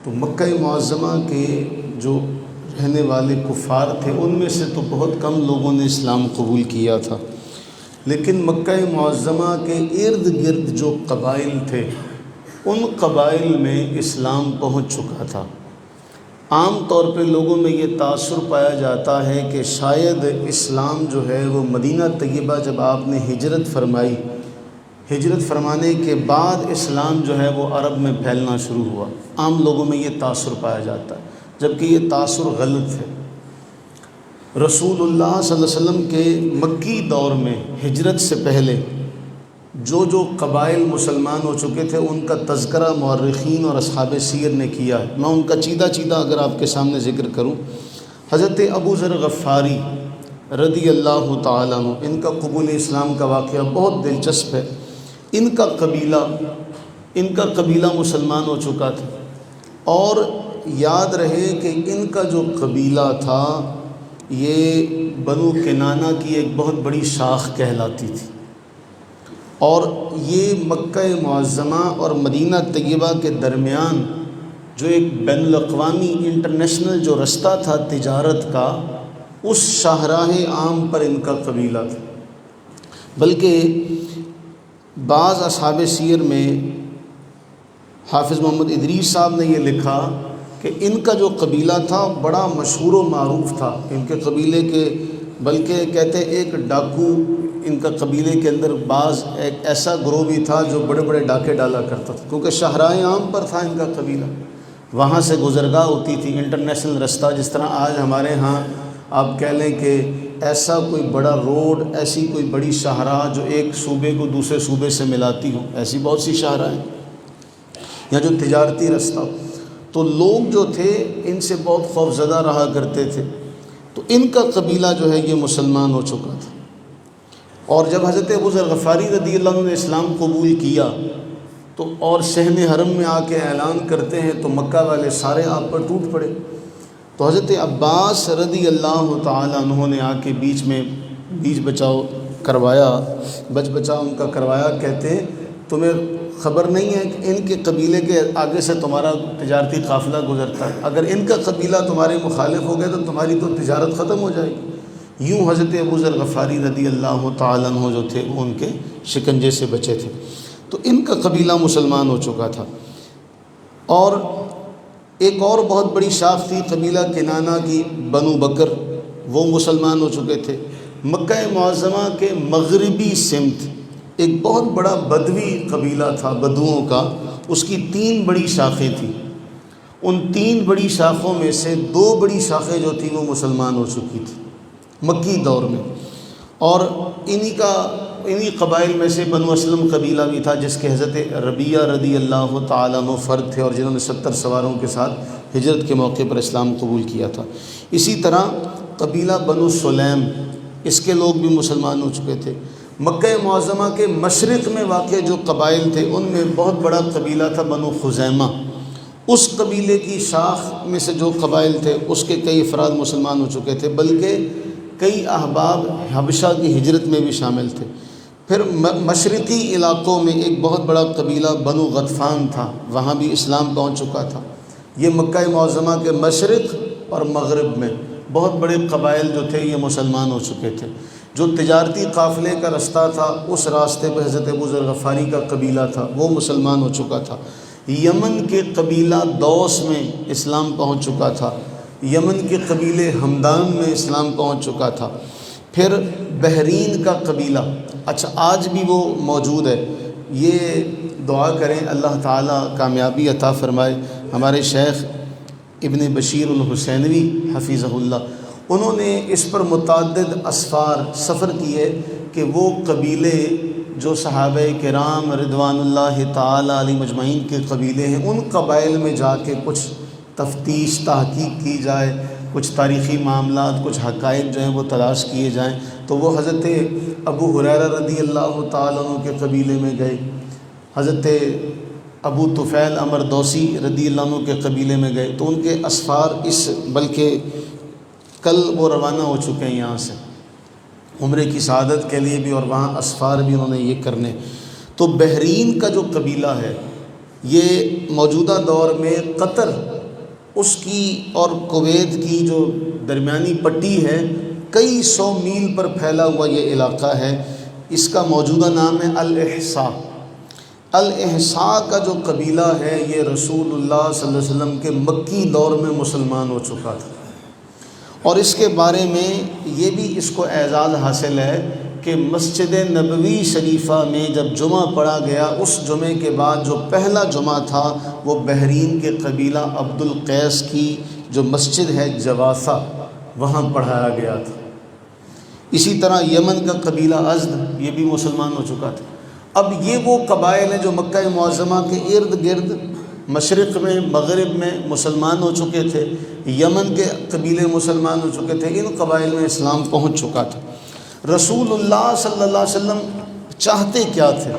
تو مکہ معظمہ کے جو رہنے والے کفار تھے ان میں سے تو بہت کم لوگوں نے اسلام قبول کیا تھا، لیکن مکہ معظمہ کے ارد گرد جو قبائل تھے ان قبائل میں اسلام پہنچ چکا تھا۔ عام طور پہ لوگوں میں یہ تاثر پایا جاتا ہے کہ شاید اسلام جو ہے وہ مدینہ طیبہ جب آپ نے ہجرت فرمائی، ہجرت فرمانے کے بعد اسلام جو ہے وہ عرب میں پھیلنا شروع ہوا۔ عام لوگوں میں یہ تاثر پایا جاتا ہے، جبکہ یہ تاثر غلط ہے۔ رسول اللہ صلی اللہ علیہ وسلم کے مکی دور میں ہجرت سے پہلے جو قبائل مسلمان ہو چکے تھے ان کا تذکرہ مورخین اور اصحاب سیر نے کیا ہے۔ میں ان کا چیدہ اگر آپ کے سامنے ذکر کروں، حضرت ابو ذر غفاری رضی اللہ تعالیٰ عنہ، ان کا قبول اسلام کا واقعہ بہت دلچسپ ہے۔ ان کا قبیلہ مسلمان ہو چکا تھا، اور یاد رہے کہ ان کا جو قبیلہ تھا یہ بنو کنانہ کی ایک بہت بڑی شاخ کہلاتی تھی، اور یہ مکہ معظمہ اور مدینہ طیبہ کے درمیان جو ایک بین الاقوامی انٹرنیشنل جو رستہ تھا تجارت کا، اس شاہراہ عام پر ان کا قبیلہ تھا۔ بلکہ بعض اصحاب سیر میں حافظ محمد ادریس صاحب نے یہ لکھا کہ ان کا جو قبیلہ تھا بڑا مشہور و معروف تھا ان کے قبیلے کے، بلکہ کہتے ایک ڈاکو ان کا قبیلے کے اندر بعض ایک ایسا گروہ بھی تھا جو بڑے بڑے ڈاکے ڈالا کرتا تھا، کیونکہ شاہراہ عام پر تھا ان کا قبیلہ، وہاں سے گزرگاہ ہوتی تھی، انٹرنیشنل رستہ۔ جس طرح آج ہمارے ہاں آپ کہہ لیں کہ ایسا کوئی بڑا روڈ، ایسی کوئی بڑی شاہراہ جو ایک صوبے کو دوسرے صوبے سے ملاتی ہوں، ایسی بہت سی شاہراہیں یا جو تجارتی رستہ، تو لوگ جو تھے ان سے بہت خوف زدہ رہا کرتے تھے۔ تو ان کا قبیلہ جو ہے یہ مسلمان ہو چکا تھا، اور جب حضرت ابو ذر غفاری رضی اللہ عنہ نے اسلام قبول کیا تو اور صحن حرم میں آ کے اعلان کرتے ہیں تو مکہ والے سارے آپ پر ٹوٹ پڑے۔ تو حضرت عباس رضی اللہ تعالیٰ عنہ نے آ کے بیچ بچاؤ ان کا کروایا، کہتے ہیں تمہیں خبر نہیں ہے کہ ان کے قبیلے کے آگے سے تمہارا تجارتی قافلہ گزرتا ہے، اگر ان کا قبیلہ تمہارے مخالف ہو گیا تو تمہاری تو تجارت ختم ہو جائے گی۔ یوں حضرت ابو ذر غفاری رضی اللہ تعالیٰ عنہ جو تھے وہ ان کے شکنجے سے بچے تھے۔ تو ان کا قبیلہ مسلمان ہو چکا تھا، اور ایک اور بہت بڑی شاخ تھی قبیلہ کنانہ کی، بنو بکر، وہ مسلمان ہو چکے تھے۔ مکہ معظمہ کے مغربی سمت ایک بہت بڑا بدوی قبیلہ تھا، بدوؤں کا، اس کی 3 بڑی شاخیں تھیں۔ ان 3 بڑی شاخوں میں سے 2 بڑی شاخیں جو تھیں وہ مسلمان ہو چکی تھیں مکی دور میں، اور انہی قبائل میں سے بنو اسلم قبیلہ بھی تھا جس کے حضرت ربیہ رضی اللہ تعالیٰ عنہ فرد تھے، اور جنہوں نے 70 سواروں کے ساتھ ہجرت کے موقع پر اسلام قبول کیا تھا۔ اسی طرح قبیلہ بنو سلیم، اس کے لوگ بھی مسلمان ہو چکے تھے۔ مکہ معظمہ کے مشرق میں واقع جو قبائل تھے ان میں بہت بڑا قبیلہ تھا بنو خزیمہ، اس قبیلے کی شاخ میں سے جو قبائل تھے اس کے کئی افراد مسلمان ہو چکے تھے، بلکہ کئی احباب حبشہ کی ہجرت میں بھی شامل تھے۔ پھر مشرقی علاقوں میں ایک بہت بڑا قبیلہ بنو غطفان تھا، وہاں بھی اسلام پہنچ چکا تھا۔ یہ مکہ معظمہ کے مشرق اور مغرب میں بہت بڑے قبائل جو تھے یہ مسلمان ہو چکے تھے۔ جو تجارتی قافلے کا رستہ تھا اس راستے پہ حضرت ابو ذر غفاری کا قبیلہ تھا، وہ مسلمان ہو چکا تھا۔ یمن کے قبیلہ دوس میں اسلام پہنچ چکا تھا، یمن کے قبیلے ہمدان میں اسلام پہنچ چکا تھا۔ پھر بحرین کا قبیلہ، اچھا آج بھی وہ موجود ہے۔ یہ دعا کریں اللہ تعالیٰ کامیابی عطا فرمائے۔ ہمارے شیخ ابن بشیر الحسینوی حفیظہ اللہ، انہوں نے اس پر متعدد اسفار سفر کیے کہ وہ قبیلے جو صحابہ کرام رضوان اللہ تعالیٰ علیہ مجمعین کے قبیلے ہیں، ان قبائل میں جا کے کچھ تفتیش تحقیق کی جائے، کچھ تاریخی معاملات، کچھ حقائق جو ہیں وہ تلاش کیے جائیں۔ تو وہ حضرت ابو ہریرہ رضی اللہ تعالیٰ عنہ کے قبیلے میں گئے، حضرت ابو طفیل عمر دوسی رضی اللہ عنہ کے قبیلے میں گئے، تو ان کے اسفار بلکہ کل وہ روانہ ہو چکے ہیں یہاں سے عمرے کی سعادت کے لیے بھی، اور وہاں اسفار بھی انہوں نے یہ کرنے۔ تو بحرین کا جو قبیلہ ہے یہ موجودہ دور میں قطر اس کی اور کویت کی جو درمیانی پٹی ہے، کئی سو میل پر پھیلا ہوا یہ علاقہ ہے۔ اس کا موجودہ نام ہے الاحساء۔ الاحساء کا جو قبیلہ ہے یہ رسول اللہ صلی اللہ علیہ وسلم کے مکی دور میں مسلمان ہو چکا تھا، اور اس کے بارے میں یہ بھی اس کو اعزاز حاصل ہے کہ مسجد نبوی شریفہ میں جب جمعہ پڑھا گیا، اس جمعے کے بعد جو پہلا جمعہ تھا وہ بحرین کے قبیلہ عبد القیس کی جو مسجد ہے جواسہ، وہاں پڑھایا گیا تھا۔ اسی طرح یمن کا قبیلہ ازد، یہ بھی مسلمان ہو چکا تھا۔ اب یہ وہ قبائل ہیں جو مکہ معظمہ کے ارد گرد مشرق میں مغرب میں مسلمان ہو چکے تھے، یمن کے قبیلے مسلمان ہو چکے تھے، ان قبائل میں اسلام پہنچ چکا تھا۔ رسول اللہ صلی اللہ علیہ وسلم چاہتے کیا تھے؟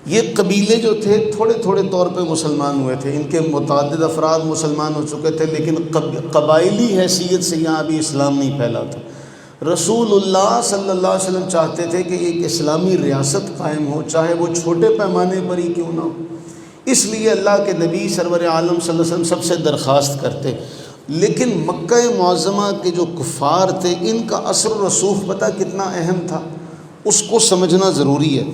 یہ قبیلے جو تھے تھوڑے تھوڑے طور پہ مسلمان ہوئے تھے، ان کے متعدد افراد مسلمان ہو چکے تھے، لیکن قبائلی حیثیت سے یہاں ابھی اسلام نہیں پھیلا تھا۔ رسول اللہ صلی اللہ علیہ وسلم چاہتے تھے کہ ایک اسلامی ریاست قائم ہو، چاہے وہ چھوٹے پیمانے پر ہی کیوں نہ ہو۔ اس لیے اللہ کے نبی سرور عالم صلی اللہ علیہ وسلم سب سے درخواست کرتے، لیکن مکہ معظمہ کے جو کفار تھے ان کا اثر و رسوخ پتہ کتنا اہم تھا، اس کو سمجھنا ضروری ہے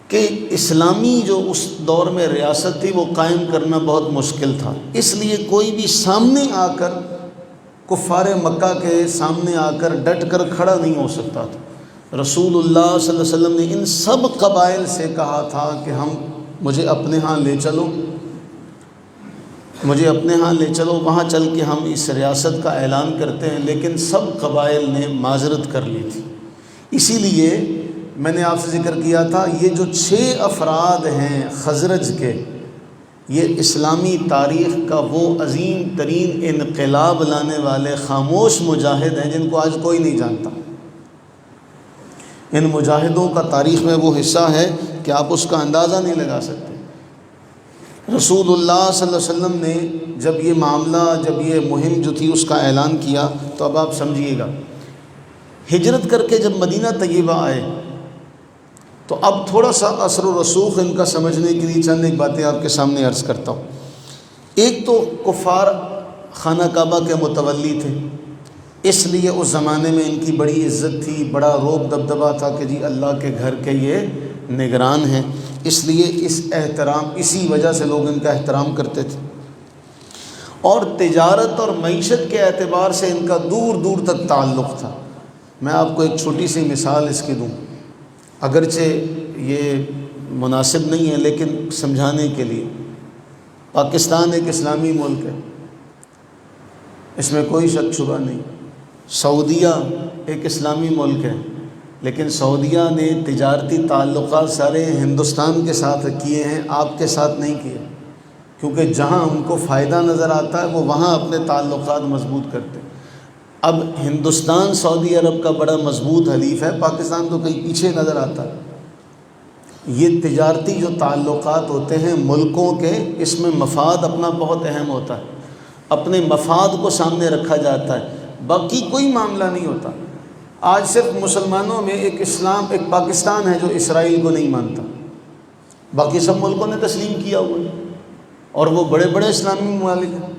کہ اسلامی جو اس دور میں ریاست تھی وہ قائم کرنا بہت مشکل تھا۔ اس لیے کوئی بھی سامنے آ کر کفار مکہ کے سامنے آ کر ڈٹ کر کھڑا نہیں ہو سکتا تھا۔ رسول اللہ صلی اللہ علیہ وسلم نے ان سب قبائل سے کہا تھا کہ مجھے اپنے ہاں لے چلو، مجھے اپنے ہاں لے چلو، وہاں چل کے ہم اس ریاست کا اعلان کرتے ہیں، لیکن سب قبائل نے معذرت کر لی تھی۔ اسی لیے میں نے آپ سے ذکر کیا تھا یہ جو 6 افراد ہیں خزرج کے، یہ اسلامی تاریخ کا وہ عظیم ترین انقلاب لانے والے خاموش مجاہد ہیں جن کو آج کوئی نہیں جانتا۔ ان مجاہدوں کا تاریخ میں وہ حصہ ہے کہ آپ اس کا اندازہ نہیں لگا سکتے۔ رسول اللہ صلی اللہ علیہ وسلم نے جب یہ معاملہ، جب یہ مہم جو تھی اس کا اعلان کیا، تو اب آپ سمجھیے گا، ہجرت کر کے جب مدینہ طیبہ آئے تو اب تھوڑا سا اثر و رسوخ ان کا سمجھنے کے لیے چند ایک باتیں آپ کے سامنے عرض کرتا ہوں۔ ایک تو کفار خانہ کعبہ کے متولی تھے، اس لیے اس زمانے میں ان کی بڑی عزت تھی، بڑا روب دبدبہ تھا کہ جی اللہ کے گھر کے یہ نگران ہیں، اس لیے اسی وجہ سے لوگ ان کا احترام کرتے تھے۔ اور تجارت اور معیشت کے اعتبار سے ان کا دور دور تک تعلق تھا۔ میں آپ کو ایک چھوٹی سی مثال اس کی دوں، اگرچہ یہ مناسب نہیں ہے لیکن سمجھانے کے لیے۔ پاکستان ایک اسلامی ملک ہے، اس میں کوئی شک شبہ نہیں۔ سعودیہ ایک اسلامی ملک ہے، لیکن سعودیہ نے تجارتی تعلقات سارے ہندوستان کے ساتھ کیے ہیں، آپ کے ساتھ نہیں کیے، کیونکہ جہاں ان کو فائدہ نظر آتا ہے وہ وہاں اپنے تعلقات مضبوط کرتے ہیں۔ اب ہندوستان سعودی عرب کا بڑا مضبوط حلیف ہے، پاکستان تو کہیں پیچھے نظر آتا ہے۔ یہ تجارتی جو تعلقات ہوتے ہیں ملکوں کے، اس میں مفاد اپنا بہت اہم ہوتا ہے، اپنے مفاد کو سامنے رکھا جاتا ہے، باقی کوئی معاملہ نہیں ہوتا۔ آج صرف مسلمانوں میں ایک پاکستان ہے جو اسرائیل کو نہیں مانتا، باقی سب ملکوں نے تسلیم کیا ہوا ہے، اور وہ بڑے بڑے اسلامی ممالک ہیں،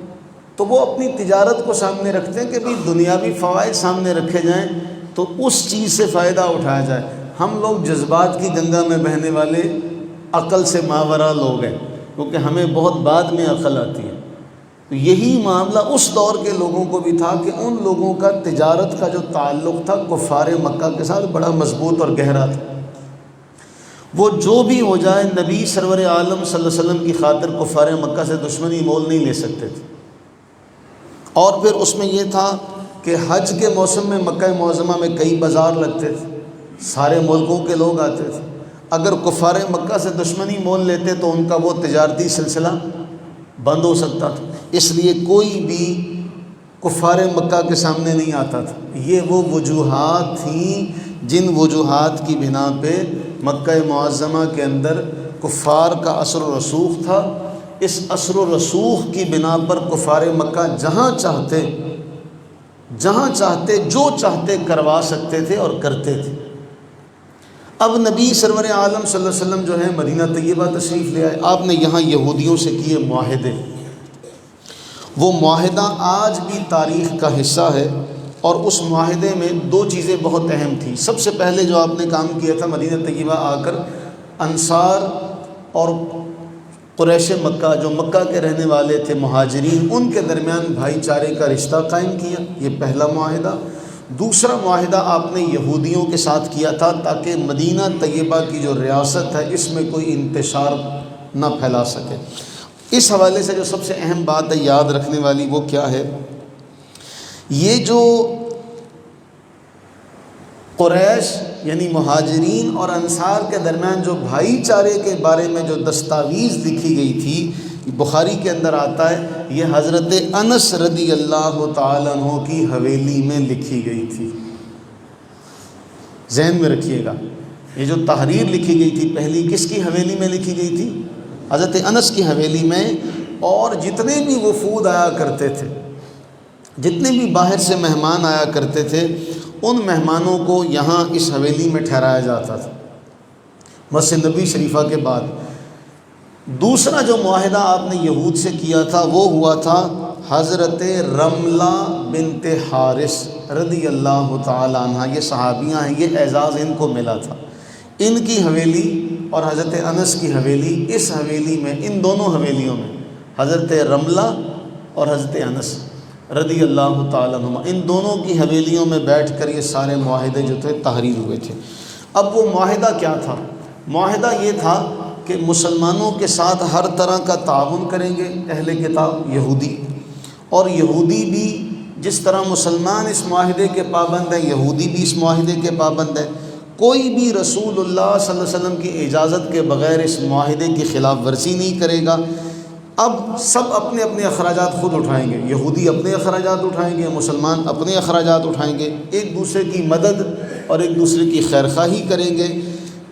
تو وہ اپنی تجارت کو سامنے رکھتے ہیں کہ بھی دنیاوی فوائد سامنے رکھے جائیں تو اس چیز سے فائدہ اٹھایا جائے۔ ہم لوگ جذبات کی گنگا میں بہنے والے عقل سے ماورا لوگ ہیں، کیونکہ ہمیں بہت بعد میں عقل آتی ہے۔ تو یہی معاملہ اس دور کے لوگوں کو بھی تھا کہ ان لوگوں کا تجارت کا جو تعلق تھا کفار مکہ کے ساتھ بڑا مضبوط اور گہرا تھا۔ وہ جو بھی ہو جائے نبی سرور عالم صلی اللہ علیہ وسلم کی خاطر کفار مکہ سے دشمنی مول نہیں لے سکتے تھے۔ اور پھر اس میں یہ تھا کہ حج کے موسم میں مکہ معظمہ میں کئی بازار لگتے تھے، سارے ملکوں کے لوگ آتے تھے۔ اگر کفار مکہ سے دشمنی مول لیتے تو ان کا وہ تجارتی سلسلہ بند ہو سکتا تھا، اس لیے کوئی بھی کفار مکہ کے سامنے نہیں آتا تھا۔ یہ وہ وجوہات تھیں جن وجوہات کی بنا پہ مکہ معظمہ کے اندر کفار کا اثر و رسوخ تھا۔ اس اثر و رسوخ کی بنا پر کفار مکہ جہاں چاہتے جو چاہتے کروا سکتے تھے اور کرتے تھے۔ اب نبی سرور عالم صلی اللہ علیہ وسلم جو ہے مدینہ طیبہ تشریف لے آئے، آپ نے یہاں یہودیوں سے کیے معاہدے، وہ معاہدہ آج بھی تاریخ کا حصہ ہے، اور اس معاہدے میں دو چیزیں بہت اہم تھیں۔ سب سے پہلے جو آپ نے کام کیا تھا، مدینہ طیبہ آ کر انصار اور قریش مکہ جو مکہ کے رہنے والے تھے مہاجرین، ان کے درمیان بھائی چارے کا رشتہ قائم کیا، یہ پہلا معاہدہ۔ دوسرا معاہدہ آپ نے یہودیوں کے ساتھ کیا تھا تاکہ مدینہ طیبہ کی جو ریاست ہے اس میں کوئی انتشار نہ پھیلا سکے۔ اس حوالے سے جو سب سے اہم بات ہے یاد رکھنے والی وہ کیا ہے، یہ جو قریش یعنی مہاجرین اور انصار کے درمیان جو بھائی چارے کے بارے میں جو دستاویز لکھی گئی تھی، بخاری کے اندر آتا ہے یہ حضرت انس رضی اللہ تعالیٰ عنہ کی حویلی میں لکھی گئی تھی۔ ذہن میں رکھیے گا، یہ جو تحریر لکھی گئی تھی پہلی کس کی حویلی میں لکھی گئی تھی؟ حضرت انس کی حویلی میں۔ اور جتنے بھی وفود آیا کرتے تھے، جتنے بھی باہر سے مہمان آیا کرتے تھے، ان مہمانوں کو یہاں اس حویلی میں ٹھہرایا جاتا تھا مسجد نبی شریفہ کے بعد۔ دوسرا جو معاہدہ آپ نے یہود سے کیا تھا وہ ہوا تھا حضرت رملہ بنت حارث رضی اللہ تعالی عنہ، یہ صحابیاں ہیں، یہ اعزاز ان کو ملا تھا۔ ان کی حویلی اور حضرت انس کی حویلی، اس حویلی میں، ان دونوں حویلیوں میں حضرت رملہ اور حضرت انس رضی اللہ تعالیٰ عنہ، ان دونوں کی حویلیوں میں بیٹھ کر یہ سارے معاہدے جو تھے تحریر ہوئے تھے۔ اب وہ معاہدہ کیا تھا؟ معاہدہ یہ تھا کہ مسلمانوں کے ساتھ ہر طرح کا تعاون کریں گے اہل کتاب یہودی، اور یہودی بھی جس طرح مسلمان اس معاہدے کے پابند ہیں، یہودی بھی اس معاہدے کے پابند ہیں۔ کوئی بھی رسول اللہ صلی اللہ علیہ وسلم کی اجازت کے بغیر اس معاہدے کی خلاف ورزی نہیں کرے گا۔ اب سب اپنے اپنے اخراجات خود اٹھائیں گے، یہودی اپنے اخراجات اٹھائیں گے، مسلمان اپنے اخراجات اٹھائیں گے، ایک دوسرے کی مدد اور ایک دوسرے کی خیرخواہی کریں گے،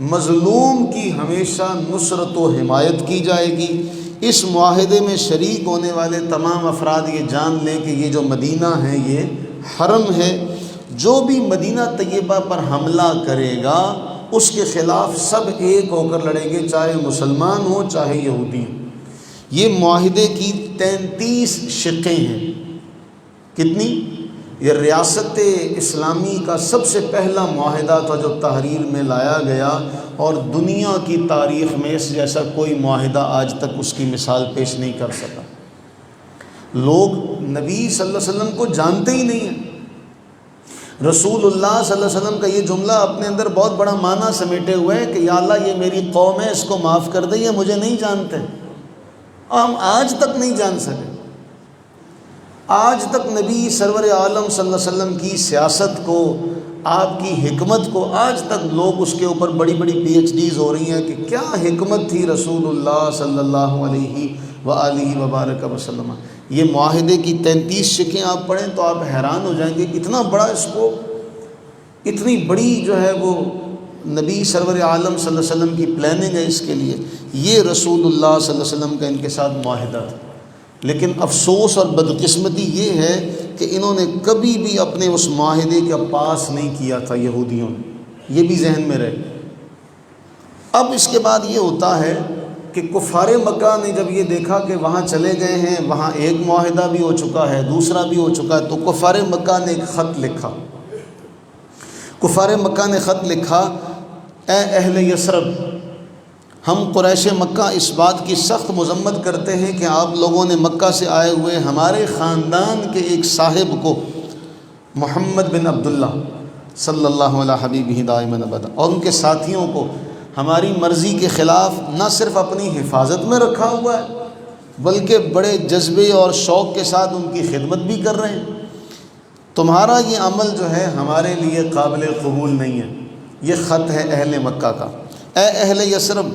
مظلوم کی ہمیشہ نصرت و حمایت کی جائے گی۔ اس معاہدے میں شریک ہونے والے تمام افراد یہ جان لیں کہ یہ جو مدینہ ہے یہ حرم ہے، جو بھی مدینہ طیبہ پر حملہ کرے گا اس کے خلاف سب ایک ہو کر لڑیں گے، چاہے مسلمان ہو چاہے یہودی ہو۔ یہ معاہدے کی 33 شقیں ہیں۔ کتنی؟ یہ ریاست اسلامی کا سب سے پہلا معاہدہ تھا جو تحریر میں لایا گیا، اور دنیا کی تاریخ میں اس جیسا کوئی معاہدہ آج تک اس کی مثال پیش نہیں کر سکا۔ لوگ نبی صلی اللہ علیہ وسلم کو جانتے ہی نہیں ہیں۔ رسول اللہ صلی اللہ علیہ وسلم کا یہ جملہ اپنے اندر بہت بڑا معنی سمیٹے ہوئے ہے کہ یا اللہ یہ میری قوم ہے، اس کو معاف کر دے، یہ مجھے نہیں جانتے۔ ہم آج تک نہیں جان سکے، آج تک نبی سرور عالم صلی اللہ علیہ وسلم کی سیاست کو، آپ کی حکمت کو، آج تک لوگ اس کے اوپر بڑی بڑی پی ایچ ڈیز ہو رہی ہیں کہ کیا حکمت تھی رسول اللہ صلی اللہ علیہ وآلہ وبارک وسلم۔ یہ معاہدے کی 33 شقیں آپ پڑھیں تو آپ حیران ہو جائیں گے، اتنا بڑا اسکوپ، اتنی بڑی جو ہے وہ نبی سرور عالم صلی اللہ علیہ وسلم کی پلاننگ ہے اس کے لیے۔ یہ رسول اللہ صلی اللہ علیہ وسلم کا ان کے ساتھ معاہدہ تھا، لیکن افسوس اور بدقسمتی یہ ہے کہ انہوں نے کبھی بھی اپنے اس معاہدے کا پاس نہیں کیا تھا یہودیوں نے، یہ بھی ذہن میں رہے۔ اب اس کے بعد یہ ہوتا ہے کہ کفار مکہ نے جب یہ دیکھا کہ وہاں چلے گئے ہیں، وہاں ایک معاہدہ بھی ہو چکا ہے، دوسرا بھی ہو چکا ہے، تو کفار مکہ نے ایک خط لکھا۔ کفار مکہ نے خط لکھا، اے اہل یثرب، ہم قریش مکہ اس بات کی سخت مذمت کرتے ہیں کہ آپ لوگوں نے مکہ سے آئے ہوئے ہمارے خاندان کے ایک صاحب کو، محمد بن عبداللہ صلی اللہ علیہ حبیبہ دائما ابدا، اور ان کے ساتھیوں کو ہماری مرضی کے خلاف نہ صرف اپنی حفاظت میں رکھا ہوا ہے بلکہ بڑے جذبے اور شوق کے ساتھ ان کی خدمت بھی کر رہے ہیں۔ تمہارا یہ عمل جو ہے ہمارے لیے قابل قبول نہیں ہے۔ یہ خط ہے اہل مکہ کا۔ اے اہل یثرب،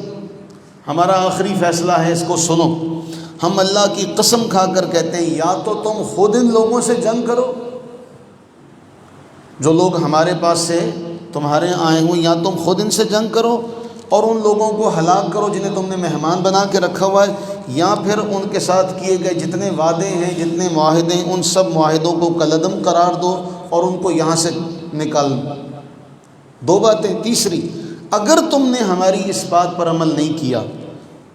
ہمارا آخری فیصلہ ہے، اس کو سنو۔ ہم اللہ کی قسم کھا کر کہتے ہیں یا تو تم خود ان لوگوں سے جنگ کرو جو لوگ ہمارے پاس سے تمہارے آئے ہوئے، یا تم خود ان سے جنگ کرو اور ان لوگوں کو ہلاک کرو جنہیں تم نے مہمان بنا کے رکھا ہوا ہے، یا پھر ان کے ساتھ کیے گئے جتنے وعدے ہیں، جتنے معاہدے ہیں، ان سب معاہدوں کو کالعدم قرار دو اور ان کو یہاں سے نکال دو۔ دو باتیں۔ تیسری، اگر تم نے ہماری اس بات پر عمل نہیں کیا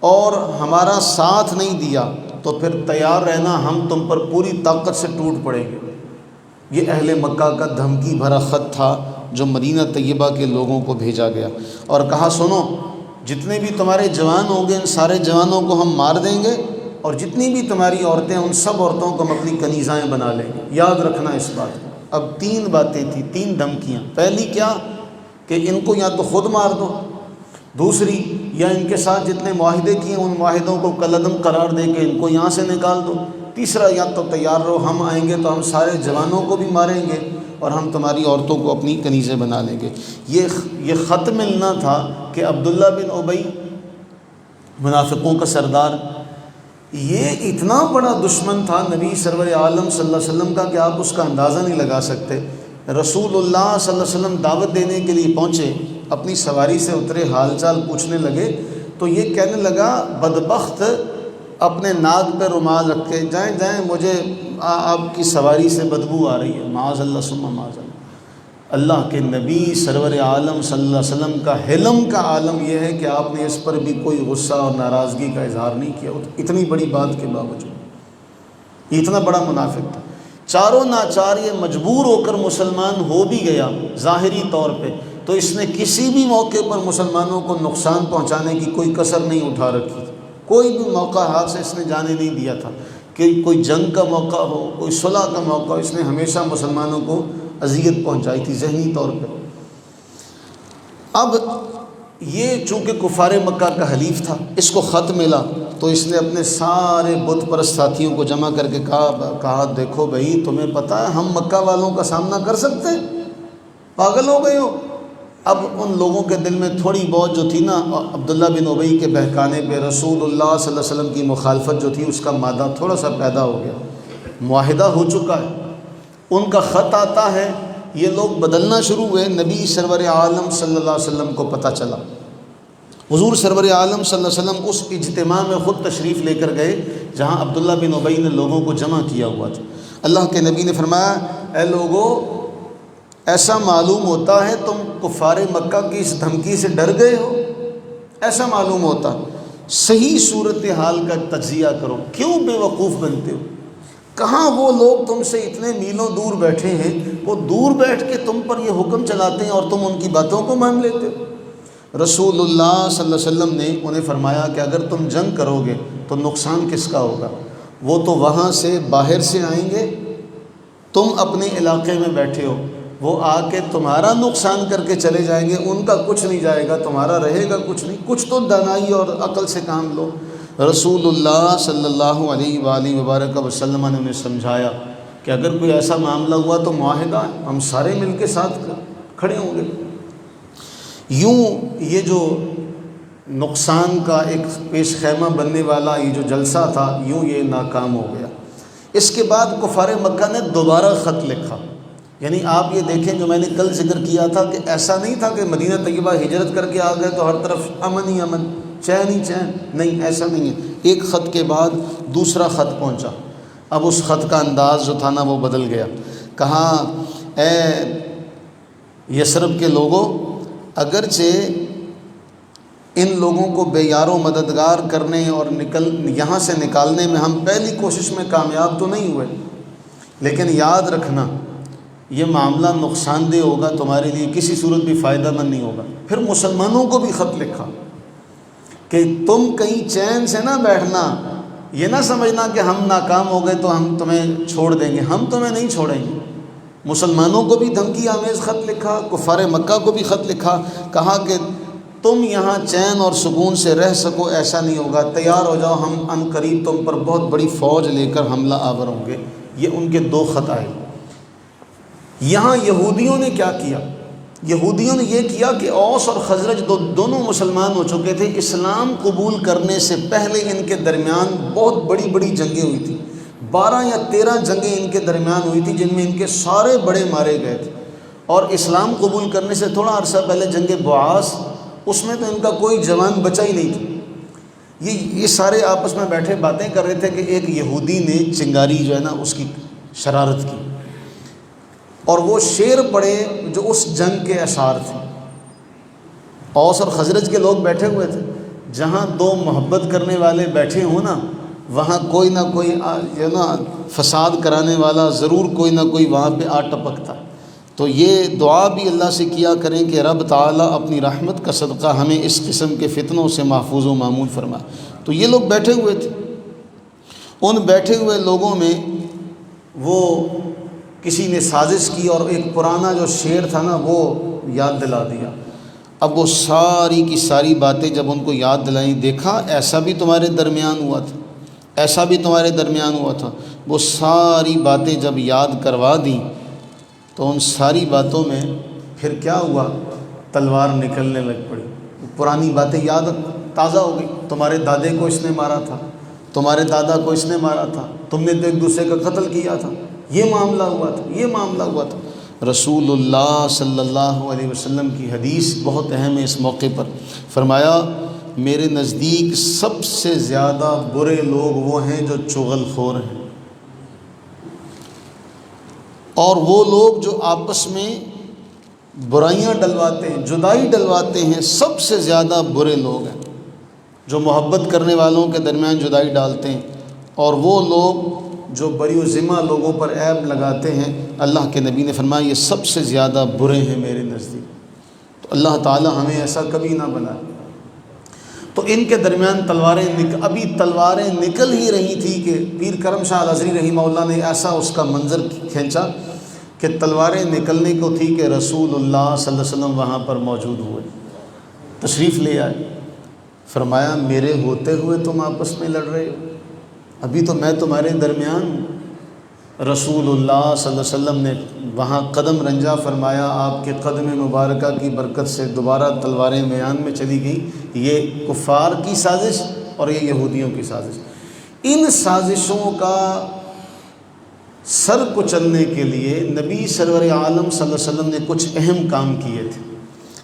اور ہمارا ساتھ نہیں دیا تو پھر تیار رہنا، ہم تم پر پوری طاقت سے ٹوٹ پڑیں گے۔ یہ اہل مکہ کا دھمکی بھرا خط تھا جو مدینہ طیبہ کے لوگوں کو بھیجا گیا، اور کہا سنو، جتنے بھی تمہارے جوان ہوں گے ان سارے جوانوں کو ہم مار دیں گے، اور جتنی بھی تمہاری عورتیں ان سب عورتوں کو ہم اپنی کنیزائیں بنا لیں گے۔ یاد رکھنا اس بات کو۔ اب 3 باتیں تھیں، 3 دھمکیاں۔ پہلی کیا کہ ان کو یا تو خود مار دو، دوسری یا ان کے ساتھ جتنے معاہدے کیے ان معاہدوں کو کالعدم قرار دے کے ان کو یہاں سے نکال دو، تیسرا یا تو تیار رہو، ہم آئیں گے تو ہم سارے جوانوں کو بھی ماریں گے اور ہم تمہاری عورتوں کو اپنی کنیزیں بنا لیں گے۔ یہ خط ملنا تھا کہ عبداللہ بن ابی، منافقوں کا سردار، یہ اتنا بڑا دشمن تھا نبی سرور عالم صلی اللہ علیہ وسلم کا کہ آپ اس کا اندازہ نہیں لگا سکتے۔ رسول اللہ صلی اللہ علیہ وسلم دعوت دینے کے لیے پہنچے، اپنی سواری سے اترے، حال چال پوچھنے لگے تو یہ کہنے لگا بدبخت اپنے ناک پہ رومال رکھ کے، جائیں مجھے آپ کی سواری سے بدبو آ رہی ہے، معاذ اللہ ثم معاذ اللہ۔ اللہ کے نبی سرور عالم صلی اللہ علیہ وسلم کا حلم کا عالم یہ ہے کہ آپ نے اس پر بھی کوئی غصہ اور ناراضگی کا اظہار نہیں کیا، اتنی بڑی بات کے باوجود۔ یہ اتنا بڑا منافق تھا، چاروں ناچار یہ مجبور ہو کر مسلمان ہو بھی گیا ظاہری طور پہ، تو اس نے کسی بھی موقع پر مسلمانوں کو نقصان پہنچانے کی کوئی کسر نہیں اٹھا رکھی تھی۔ کوئی بھی موقع ہاتھ سے اس نے جانے نہیں دیا تھا کہ کوئی جنگ کا موقع ہو، کوئی صلح کا موقع ہو، اس نے ہمیشہ مسلمانوں کو اذیت پہنچائی تھی ذہنی طور پہ۔ اب یہ چونکہ کفار مکہ کا حلیف تھا، اس کو خط ملا تو اس نے اپنے سارے بت پرست ساتھیوں کو جمع کر کے کہا دیکھو بھائی، تمہیں پتہ ہے ہم مکہ والوں کا سامنا کر سکتے ہیں؟ پاگل ہو گئے ہو؟ اب ان لوگوں کے دل میں تھوڑی بہت جو تھی نا عبداللہ بن ابی کے بہکانے پہ رسول اللہ صلی اللہ علیہ وسلم کی مخالفت جو تھی، اس کا مادہ تھوڑا سا پیدا ہو گیا۔ معاہدہ ہو چکا ہے، ان کا خط آتا ہے، یہ لوگ بدلنا شروع ہوئے۔ نبی سرور عالم صلی اللہ علیہ وسلم کو پتہ چلا، حضور سرور عالم صلی اللہ علیہ وسلم اس اجتماع میں خود تشریف لے کر گئے جہاں عبداللہ بن ابی نے لوگوں کو جمع کیا ہوا تھا۔ اللہ کے نبی نے فرمایا، اے لوگو، ایسا معلوم ہوتا ہے تم کفار مکہ کی اس دھمکی سے ڈر گئے ہو، ایسا معلوم ہوتا، صحیح صورتحال کا تجزیہ کرو، کیوں بے وقوف بنتے ہو؟ کہاں وہ لوگ تم سے اتنے میلوں دور بیٹھے ہیں، وہ دور بیٹھ کے تم پر یہ حکم چلاتے ہیں اور تم ان کی باتوں کو مان لیتے ہو؟ رسول اللہ صلی اللہ علیہ وسلم نے انہیں فرمایا کہ اگر تم جنگ کرو گے تو نقصان کس کا ہوگا؟ وہ تو وہاں سے باہر سے آئیں گے، تم اپنے علاقے میں بیٹھے ہو، وہ آ کے تمہارا نقصان کر کے چلے جائیں گے، ان کا کچھ نہیں جائے گا، تمہارا رہے گا کچھ نہیں، کچھ تو دانائی اور عقل سے کام لو۔ رسول اللہ صلی اللہ علیہ وآلہ وبارک وسلم نے انہیں سمجھایا کہ اگر کوئی ایسا معاملہ ہوا تو معاہدہ ہے، ہم سارے مل کے ساتھ کھڑے ہوں گے۔ یوں یہ جو نقصان کا ایک پیش خیمہ بننے والا یہ جو جلسہ تھا، یوں یہ ناکام ہو گیا۔ اس کے بعد کفار مکہ نے دوبارہ خط لکھا، یعنی آپ یہ دیکھیں جو میں نے کل ذکر کیا تھا کہ ایسا نہیں تھا کہ مدینہ طیبہ ہجرت کر کے آ گئے تو ہر طرف امن ہی امن، چین ہی چین، نہیں، ایسا نہیں ہے۔ ایک خط کے بعد دوسرا خط پہنچا، اب اس خط کا انداز جو تھا نا وہ بدل گیا۔ کہا، اے یثرب کے لوگوں، اگرچہ ان لوگوں کو بے یار و مددگار کرنے اور یہاں سے نکالنے میں ہم پہلی کوشش میں کامیاب تو نہیں ہوئے، لیکن یاد رکھنا یہ معاملہ نقصان دہ ہوگا، تمہارے لیے کسی صورت بھی فائدہ مند نہیں ہوگا۔ پھر مسلمانوں کو بھی خط لکھا کہ تم کہیں چین سے نہ بیٹھنا، یہ نہ سمجھنا کہ ہم ناکام ہو گئے تو ہم تمہیں چھوڑ دیں گے، ہم تمہیں نہیں چھوڑیں گے۔ مسلمانوں کو بھی دھمکی آمیز خط لکھا، کفار مکہ کو بھی خط لکھا، کہا کہ تم یہاں چین اور سکون سے رہ سکو ایسا نہیں ہوگا، تیار ہو جاؤ، ہم ان قریب تم پر بہت بڑی فوج لے کر حملہ آور ہوں گے۔ یہ ان کے 2 خط آئے۔ یہاں یہودیوں نے کیا کیا؟ یہودیوں نے یہ کیا کہ اوس اور خزرج دونوں مسلمان ہو چکے تھے، اسلام قبول کرنے سے پہلے ان کے درمیان بہت بڑی بڑی جنگیں ہوئی تھیں، 12 یا 13 جنگیں ان کے درمیان ہوئی تھیں جن میں ان کے سارے بڑے مارے گئے تھے۔ اور اسلام قبول کرنے سے تھوڑا عرصہ پہلے جنگ بعاث، اس میں تو ان کا کوئی جوان بچا ہی نہیں تھا۔ یہ سارے آپس میں بیٹھے باتیں کر رہے تھے کہ ایک یہودی نے چنگاری جو ہے نا اس کی شرارت کی، اور وہ شعر پڑھے جو اس جنگ کے اشعار تھے۔ اوس اور خزرج کے لوگ بیٹھے ہوئے تھے، جہاں دو محبت کرنے والے بیٹھے ہوں نا، وہاں کوئی نہ کوئی جو نا فساد کرانے والا ضرور کوئی نہ کوئی وہاں پہ آ ٹپکتا۔ تو یہ دعا بھی اللہ سے کیا کریں کہ رب تعالیٰ اپنی رحمت کا صدقہ ہمیں اس قسم کے فتنوں سے محفوظ و معمول فرمائے۔ تو یہ لوگ بیٹھے ہوئے تھے، ان بیٹھے ہوئے لوگوں میں وہ کسی نے سازش کی اور ایک پرانا جو شعر تھا نا وہ یاد دلا دیا۔ اب وہ ساری کی ساری باتیں جب ان کو یاد دلائیں، دیکھا ایسا بھی تمہارے درمیان ہوا تھا، ایسا بھی تمہارے درمیان ہوا تھا، وہ ساری باتیں جب یاد کروا دیں تو ان ساری باتوں میں پھر کیا ہوا، تلوار نکلنے لگ پڑی۔ پرانی باتیں یاد تازہ ہو گئی، تمہارے دادے کو اس نے مارا تھا، تمہارے دادا کو اس نے مارا تھا، تم نے تو ایک دوسرے کا قتل کیا تھا، یہ معاملہ ہوا تھا، یہ معاملہ ہوا تھا۔ رسول اللہ صلی اللہ علیہ وسلم کی حدیث بہت اہم ہے اس موقع پر، فرمایا میرے نزدیک سب سے زیادہ برے لوگ وہ ہیں جو چغل خور ہیں، اور وہ لوگ جو آپس میں برائیاں ڈلواتے ہیں، جدائی ڈلواتے ہیں، سب سے زیادہ برے لوگ ہیں جو محبت کرنے والوں کے درمیان جدائی ڈالتے ہیں، اور وہ لوگ جو بری و ذمہ لوگوں پر عیب لگاتے ہیں، اللہ کے نبی نے فرمایا یہ سب سے زیادہ برے ہیں میرے نزدیک۔ تو اللہ تعالی ہمیں ایسا کبھی نہ بنائے۔ تو ان کے درمیان ابھی تلواریں نکل ہی رہی تھی کہ پیر کرم شاہ الازہری رحمہ اللہ نے ایسا اس کا منظر کھینچا کہ تلواریں نکلنے کو تھی کہ رسول اللہ صلی اللہ علیہ وسلم وہاں پر موجود ہوئے، تشریف لے آئے، فرمایا میرے ہوتے ہوئے تم آپس میں لڑ رہے ہو، ابھی تو میں تمہارے درمیان ہوں۔ رسول اللہ صلی اللہ علیہ وسلم نے وہاں قدم رنجا فرمایا، آپ کے قدم مبارکہ کی برکت سے دوبارہ تلواریں میان میں چلی گئیں۔ یہ کفار کی سازش اور یہ یہودیوں کی سازش، ان سازشوں کا سر کچلنے کے لیے نبی سرور عالم صلی اللہ علیہ وسلم نے کچھ اہم کام کیے تھے۔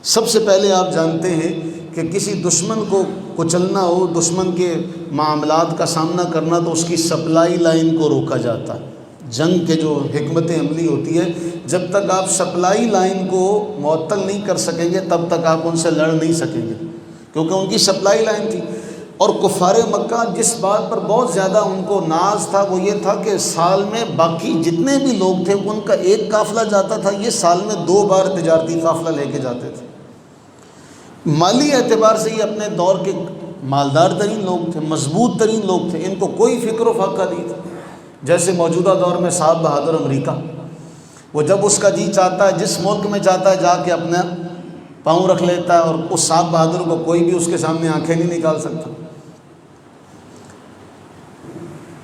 سب سے پہلے آپ جانتے ہیں کہ کسی دشمن کو کچلنا ہو، دشمن کے معاملات کا سامنا کرنا، تو اس کی سپلائی لائن کو روکا جاتا ہے۔ جنگ کے جو حکمت عملی ہوتی ہے، جب تک آپ سپلائی لائن کو معطل نہیں کر سکیں گے تب تک آپ ان سے لڑ نہیں سکیں گے، کیونکہ ان کی سپلائی لائن تھی۔ اور کفار مکہ جس بات پر بہت زیادہ ان کو ناز تھا وہ یہ تھا کہ سال میں باقی جتنے بھی لوگ تھے ان کا ایک قافلہ جاتا تھا، یہ سال میں 2 بار تجارتی قافلہ لے کے جاتے تھے۔ مالی اعتبار سے یہ اپنے دور کے مالدار ترین لوگ تھے، مضبوط ترین لوگ تھے، ان کو کوئی فکر و فاقہ نہیں تھا۔ جیسے موجودہ دور میں صاحب بہادر امریکہ، وہ جب اس کا جی چاہتا ہے جس ملک میں چاہتا ہے جا کے اپنا پاؤں رکھ لیتا ہے، اور اس صاحب بہادر کو کوئی بھی اس کے سامنے آنکھیں نہیں نکال سکتا۔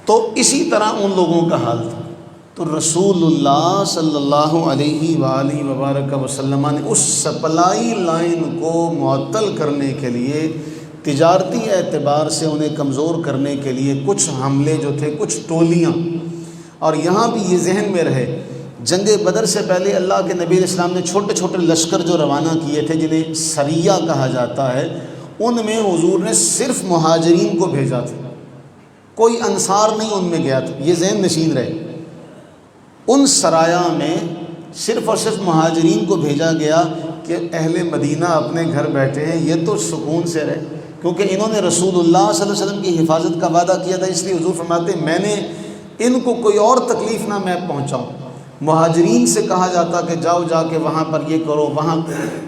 تو اسی طرح ان لوگوں کا حال تھا۔ تو رسول اللہ صلی اللہ علیہ وآلہ وبارک وسلم نے اس سپلائی لائن کو معطل کرنے کے لیے، تجارتی اعتبار سے انہیں کمزور کرنے کے لیے کچھ حملے جو تھے، کچھ ٹولیاں، اور یہاں بھی یہ ذہن میں رہے جنگ بدر سے پہلے اللہ کے نبی علیہ السلام نے چھوٹے چھوٹے لشکر جو روانہ کیے تھے جنہیں سریہ کہا جاتا ہے، ان میں حضور نے صرف مہاجرین کو بھیجا تھا، کوئی انصار نہیں ان میں گیا تھا۔ یہ ذہن نشین رہے، ان سرایا میں صرف اور صرف مہاجرین کو بھیجا گیا کہ اہل مدینہ اپنے گھر بیٹھے ہیں، یہ تو سکون سے رہے، کیونکہ انہوں نے رسول اللہ صلی اللہ علیہ وسلم کی حفاظت کا وعدہ کیا تھا۔ اس لیے حضور فرماتے ہیں میں نے ان کو کوئی اور تکلیف نہ میں پہنچاؤں۔ مہاجرین سے کہا جاتا کہ جاؤ جا کے وہاں پر یہ کرو وہاں،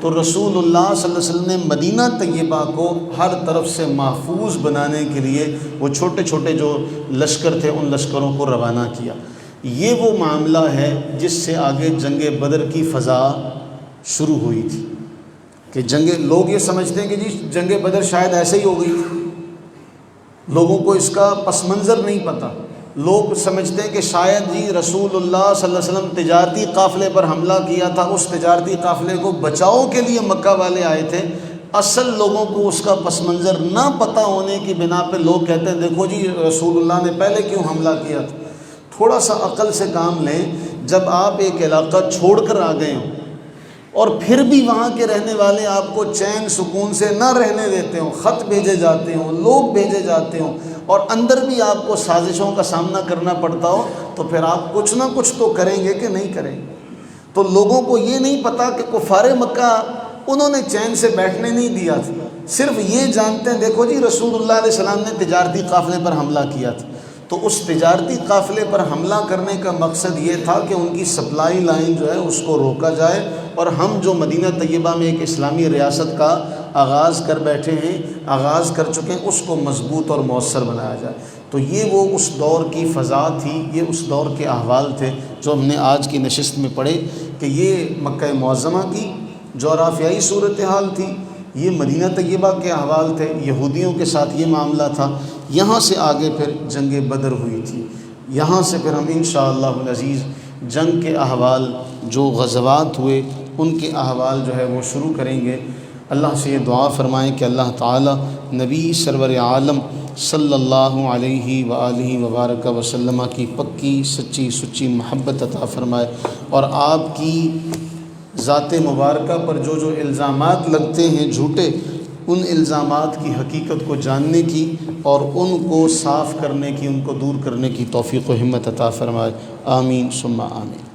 تو رسول اللہ صلی اللہ علیہ وسلم نے مدینہ طیبہ کو ہر طرف سے محفوظ بنانے کے لیے وہ چھوٹے چھوٹے جو لشکر تھے ان لشکروں کو روانہ کیا۔ یہ وہ معاملہ ہے جس سے آگے جنگ بدر کی فضا شروع ہوئی تھی کہ لوگ یہ سمجھتے ہیں کہ جی جنگ بدر شاید ایسے ہی ہو گئی تھی، لوگوں کو اس کا پس منظر نہیں پتہ۔ لوگ سمجھتے ہیں کہ شاید جی رسول اللہ صلی اللہ علیہ وسلم تجارتی قافلے پر حملہ کیا تھا، اس تجارتی قافلے کو بچاؤ کے لیے مکہ والے آئے تھے۔ اصل لوگوں کو اس کا پس منظر نہ پتہ ہونے کی بنا پہ لوگ کہتے ہیں دیکھو جی رسول اللہ نے پہلے کیوں حملہ کیا تھا۔ تھوڑا سا عقل سے کام لیں، جب آپ ایک علاقہ چھوڑ کر آ گئے ہوں اور پھر بھی وہاں کے رہنے والے آپ کو چین سکون سے نہ رہنے دیتے ہوں، خط بھیجے جاتے ہوں، لوگ بھیجے جاتے ہوں، اور اندر بھی آپ کو سازشوں کا سامنا کرنا پڑتا ہو، تو پھر آپ کچھ نہ کچھ تو کریں گے کہ نہیں کریں گے۔ تو لوگوں کو یہ نہیں پتہ کہ کفار مکہ انہوں نے چین سے بیٹھنے نہیں دیا تھا، صرف یہ جانتے ہیں دیکھو جی رسول اللہ علیہ السلام نے تجارتی قافلے پر حملہ کیا تھا، تو اس تجارتی قافلے پر حملہ کرنے کا مقصد یہ تھا کہ ان کی سپلائی لائن جو ہے اس کو روکا جائے، اور ہم جو مدینہ طیبہ میں ایک اسلامی ریاست کا آغاز کر بیٹھے ہیں، آغاز کر چکے ہیں، اس کو مضبوط اور مؤثر بنایا جائے۔ تو یہ وہ اس دور کی فضا تھی، یہ اس دور کے احوال تھے جو ہم نے آج کی نشست میں پڑھے کہ یہ مکہ معظمہ کی جغرافیائی صورتحال تھی، یہ مدینہ طیبہ کے احوال تھے، یہودیوں کے ساتھ یہ معاملہ تھا، یہاں سے آگے پھر جنگ بدر ہوئی تھی، یہاں سے پھر ہم انشاءاللہ العزیز جنگ کے احوال جو غزوات ہوئے ان کے احوال جو ہے وہ شروع کریں گے۔ اللہ سے یہ دعا فرمائیں کہ اللہ تعالی نبی سرور عالم صلی اللہ علیہ وآلہ وبارک وسلم کی پکی سچی سچی محبت عطا فرمائے، اور آپ کی ذات مبارکہ پر جو جو الزامات لگتے ہیں جھوٹے، ان الزامات کی حقیقت کو جاننے کی اور ان کو صاف کرنے کی، ان کو دور کرنے کی توفیق و ہمت عطا فرمائے۔ آمین ثم آمین۔